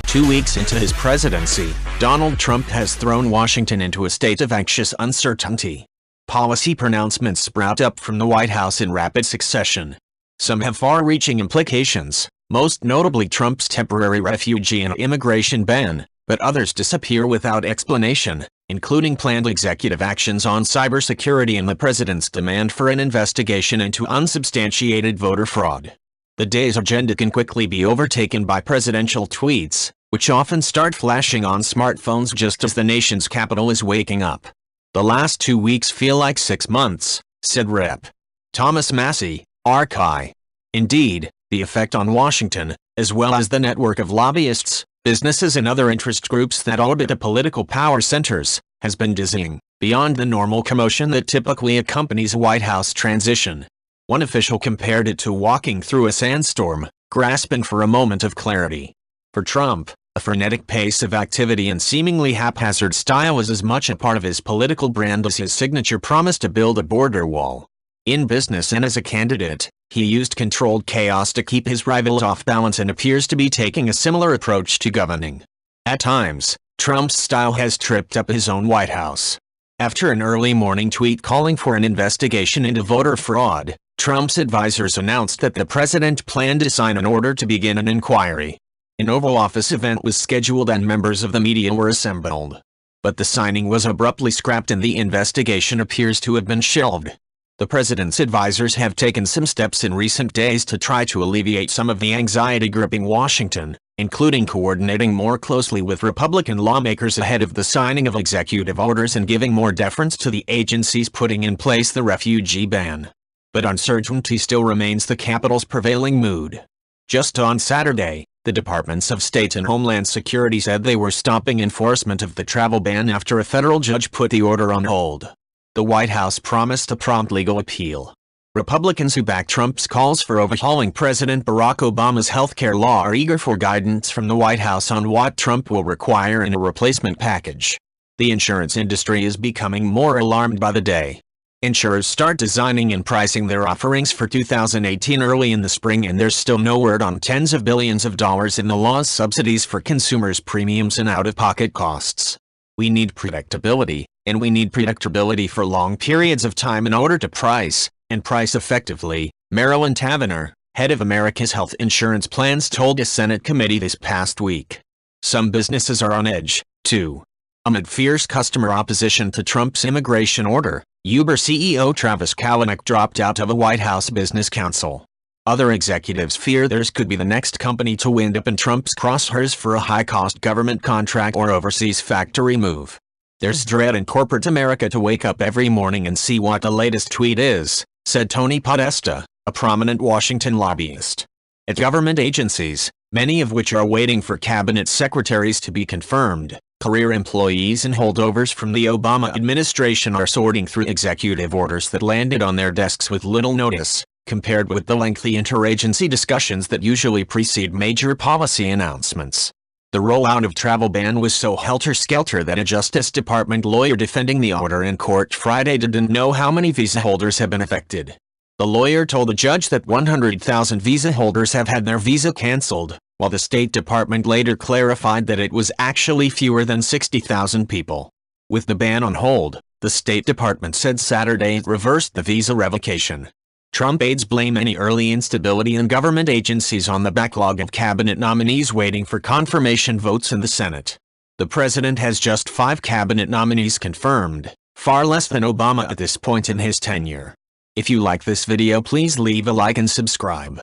2 weeks into his presidency, Donald Trump has thrown Washington into a state of anxious uncertainty. Policy pronouncements sprout up from the White House in rapid succession. Some have far-reaching implications, most notably Trump's temporary refugee and immigration ban, but others disappear without explanation, including planned executive actions on cybersecurity and the president's demand for an investigation into unsubstantiated voter fraud. The day's agenda can quickly be overtaken by presidential tweets, which often start flashing on smartphones just as the nation's capital is waking up. "The last 2 weeks feel like 6 months," said Rep. Thomas Massie, RCI. Indeed, the effect on Washington, as well as the network of lobbyists, businesses and other interest groups that orbit the political power centers, has been dizzying, beyond the normal commotion that typically accompanies a White House transition. One official compared it to walking through a sandstorm, grasping for a moment of clarity. For Trump, a frenetic pace of activity and seemingly haphazard style is as much a part of his political brand as his signature promise to build a border wall. In business and as a candidate, he used controlled chaos to keep his rivals off balance and appears to be taking a similar approach to governing. At times, Trump's style has tripped up his own White House. After an early morning tweet calling for an investigation into voter fraud, Trump's advisors announced that the president planned to sign an order to begin an inquiry. An Oval Office event was scheduled and members of the media were assembled. But the signing was abruptly scrapped and the investigation appears to have been shelved. The president's advisors have taken some steps in recent days to try to alleviate some of the anxiety gripping Washington, including coordinating more closely with Republican lawmakers ahead of the signing of executive orders and giving more deference to the agencies putting in place the refugee ban. But uncertainty still remains the Capitol's prevailing mood. Just on Saturday, the Departments of State and Homeland Security said they were stopping enforcement of the travel ban after a federal judge put the order on hold. The White House promised a prompt legal appeal. Republicans who back Trump's calls for overhauling President Barack Obama's healthcare law are eager for guidance from the White House on what Trump will require in a replacement package. The insurance industry is becoming more alarmed by the day. Insurers start designing and pricing their offerings for 2018 early in the spring, and there's still no word on tens of billions of dollars in the law's subsidies for consumers' premiums and out-of-pocket costs. "We need predictability, and we need predictability for long periods of time in order to price, and price effectively," Marilyn Tavenner, head of America's health insurance plans, told a Senate committee this past week. Some businesses are on edge, too. Amid fierce customer opposition to Trump's immigration order, Uber CEO Travis Kalanick dropped out of a White House Business Council. Other executives fear theirs could be the next company to wind up in Trump's crosshairs for a high-cost government contract or overseas factory move. "There's dread in corporate America to wake up every morning and see what the latest tweet is," said Tony Podesta, a prominent Washington lobbyist. At government agencies, many of which are waiting for cabinet secretaries to be confirmed, career employees and holdovers from the Obama administration are sorting through executive orders that landed on their desks with little notice, compared with the lengthy interagency discussions that usually precede major policy announcements. The rollout of travel ban was so helter-skelter that a Justice Department lawyer defending the order in court Friday didn't know how many visa holders have been affected. The lawyer told a judge that 100,000 visa holders have had their visa canceled, while the State Department later clarified that it was actually fewer than 60,000 people. With the ban on hold, the State Department said Saturday it reversed the visa revocation. Trump aides blame any early instability in government agencies on the backlog of cabinet nominees waiting for confirmation votes in the Senate. The president has just 5 cabinet nominees confirmed, far less than Obama at this point in his tenure. If you like this video, please leave a like and subscribe.